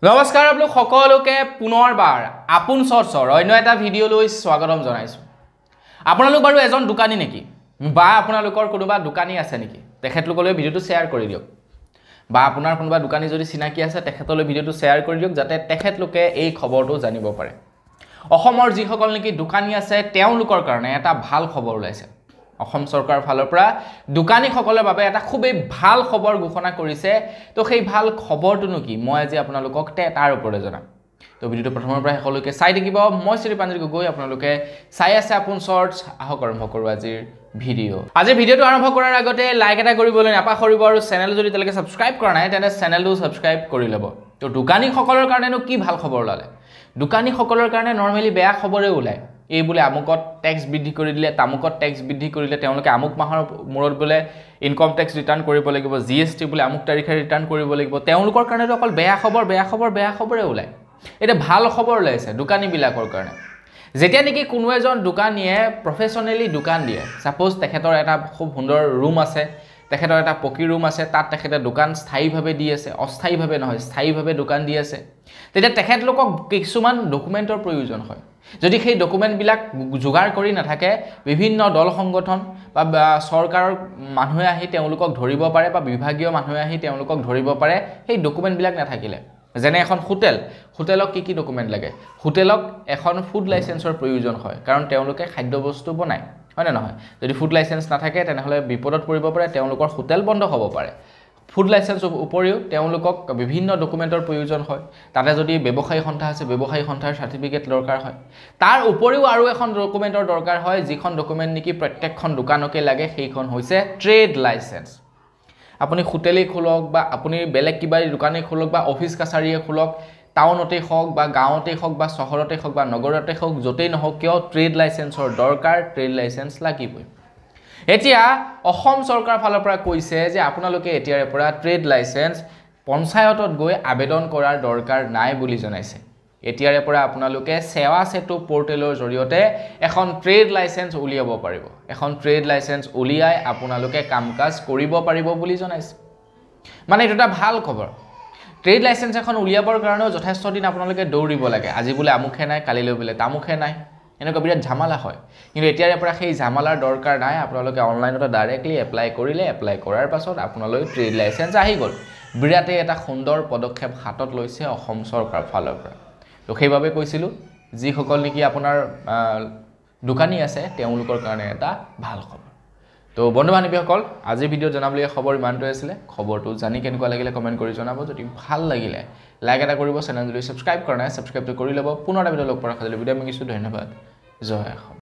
নমস্কাৰ আপোনালোক সকলোকে পুনৰবাৰ আপোন চৰ্চৰ অন্য এটা ভিডিঅ'লৈ স্বাগতম জনাইছো। আপোনালোক বাৰু এজন দোকানী নেকি বা আপোনালোকৰ কোনোবা দোকানী আছে নেকি? তেখেতলোকলৈ ভিডিঅ'টো শ্বেয়াৰ কৰি দিয়ক। বা আপোনাৰ কোনোবা দোকানী যদি চিনাকি আছে তেখেতলৈ ভিডিঅ'টো শ্বেয়াৰ কৰি দিয়ক যাতে তেখেতলোকে এই খবৰটো জানিব পাৰে। অসমৰ যিসকল নেকি দোকানী আছে তেওঁলোকৰ কাৰণে এটা ভাল খবৰ ওলাইছে। অসম চৰকাৰৰ ফালৰ পৰা দোকানীসকলৰ বাবে এটা খুবেই ভাল খবৰ ঘোষণা কৰিছে। তো সেই ভাল খবৰটোনো কি মই আজি আপোনালোকক তাৰ ওপৰত জনাম। তো ভিডিঅ'টো প্ৰথমৰ পৰা শেষলৈকে চাই থাকিব। মই শ্ৰী পাঞ্জী গগৈ, আপোনালোকে চাই আছে আপোন চৰ্চ। আহক আৰম্ভ কৰোঁ আজিৰ ভিডিঅ'। আজিৰ ভিডিঅ'টো আৰম্ভ কৰাৰ আগতে লাইক এটা কৰিবলৈ নাপাহৰিব আৰু চেনেল যদি তেওঁলোকে ছাবস্ক্ৰাইব কৰা নাই তেন্তে চেনেলটো ছাবস্ক্ৰাইব কৰি ল'ব। তো দোকানীসকলৰ কাৰণেনো কি ভাল খবৰ ওলালে? দোকানীসকলৰ কাৰণে নৰ্মেলি বেয়া খবৰে ওলায়। এই বোলে আমুকত টেক্স বৃদ্ধি কৰি দিলে, তামুকত টেক্স বৃদ্ধি কৰিলে, তেওঁলোকে আমুক মাহৰ মূৰত বোলে ইনকম টেক্স ৰিটাৰ্ণ কৰিব লাগিব, GST বোলে আমুক তাৰিখে ৰিটাৰ্ণ কৰিব লাগিব। তেওঁলোকৰ কাৰণেতো অকল বেয়া খবৰে ওলায়। এতিয়া ভাল খবৰ ওলাইছে দোকানীবিলাকৰ কাৰণে। যেতিয়া নেকি কোনো এজন দোকানীয়ে প্ৰফেশ্যনেলি দোকান দিয়ে, ছাপ'জ তেখেতৰ এটা খুব সুন্দৰ ৰুম আছে, তেখেতৰ এটা পকী ৰুম আছে, তাত তেখেতে দোকান স্থায়ীভাৱে দি আছে, অস্থায়ীভাৱে নহয় স্থায়ীভাৱে দোকান দি আছে, তেতিয়া তেখেতলোকক কিছুমান ডকুমেণ্টৰ প্ৰয়োজন হয়। যদি সেই ডকুমেণ্টবিলাক যোগাৰ কৰি নাথাকে, বিভিন্ন দল সংগঠন বা চৰকাৰৰ মানুহে আহি তেওঁলোকক ধৰিব পাৰে বা বিভাগীয় মানুহে আহি তেওঁলোকক ধৰিব পাৰে সেই ডকুমেণ্টবিলাক নাথাকিলে। যেনে এখন হোটেলক কি ডকুমেণ্ট লাগে? হোটেলক এখন ফুড লাইচেন্সৰ প্ৰয়োজন হয়, কাৰণ তেওঁলোকে খাদ্যবস্তু বনায়, হয়নে নহয়? যদি ফুড লাইচেন্স নাথাকে তেনেহ'লে বিপদত পৰিব পাৰে, তেওঁলোকৰ হোটেল বন্ধ হ'ব পাৰে। ফুড লাইচেন্সৰ উপৰিও তেওঁলোকক বিভিন্ন ডকুমেণ্টৰ প্ৰয়োজন হয়। তাতে যদি ব্যৱসায়ী সন্থা আছে, ব্যৱসায়ী সন্থাৰ চাৰ্টিফিকেট দৰকাৰ হয়। তাৰ উপৰিও আৰু এখন ডকুমেণ্টৰ দৰকাৰ হয়, যিখন ডকুমেণ্ট নেকি প্ৰত্যেকখন দোকানকে লাগে, সেইখন হৈছে ট্ৰেড লাইচেন্স। আপুনি হোটেলেই খোলক বা আপুনি বেলেগ কিবা দোকানেই খোলক বা অফিচ কাছাৰীয়ে খোলক, টাউনতেই হওক বা গাঁৱতেই হওক বা চহৰতেই হওক বা নগৰতেই হওক, য'তেই নহওক কিয় ট্ৰেড লাইচেন্সৰ দৰকাৰ, ট্ৰেড লাইচেন্স লাগিবই। এতিয়া অসম চৰকাৰৰ ফালৰ পৰা কৈছে যে আপোনালোকে এতিয়াৰে পৰা ট্ৰেড লাইচেন্স পঞ্চায়তত গৈ আবেদন কৰাৰ দৰকাৰ নাই বুলি জনাইছে। এতিয়াৰে পৰা আপোনালোকে সেৱা সেতু পৰ্টেলৰ জৰিয়তে এখন ট্ৰেড লাইচেন্স উলিয়াব পাৰিব। এখন ট্ৰেড লাইচেন্স উলিয়াই আপোনালোকে কাম কাজ কৰিব পাৰিব বুলি জনাইছে। মানে এইটো এটা ভাল খবৰ। ট্ৰেড লাইচেন্স এখন উলিয়াবৰ কাৰণেও যথেষ্ট দিন আপোনালোকে দৌৰিব লাগে। আজি বোলে আমুকহে নাই, কালিলৈ বোলে তামুকহে নাই, এনেকুৱা বিৰাট ঝামেলা হয়। কিন্তু এতিয়াৰে পৰা সেই ঝামেলাৰ দৰকাৰ নাই। আপোনালোকে অনলাইনতে ডাইৰেক্টলি এপ্লাই কৰিলে, এপ্লাই কৰাৰ পাছত আপোনালৈ ট্ৰেড লাইচেন্স আহি গ'ল। বিৰাটেই এটা সুন্দৰ পদক্ষেপ হাতত লৈছে অসম চৰকাৰৰ ফালৰ পৰা। তো সেইবাবে কৈছিলোঁ যিসকল নেকি আপোনাৰ দোকানী আছে তেওঁলোকৰ কাৰণে এটা ভাল খবৰ। তো বন্ধু বান্ধৱীসকল, আজিৰ ভিডিঅ'ত জনাবলগীয়া খবৰ ইমানটোৱে আছিলে। খবৰটো জানি কেনেকুৱা লাগিলে কমেণ্ট কৰি জনাব। যদি ভাল লাগিলে লাইক এটা কৰিব, চেনেল যদি ছাবস্ক্ৰাইব কৰা নাই ছাবস্ক্ৰাইবটো কৰি ল'ব। পুনৰ এটা ভিডিঅ' লগ পোৱাৰ খালি ভিডিঅ' মাগিছোঁ। ধন্যবাদ। জয় অসম।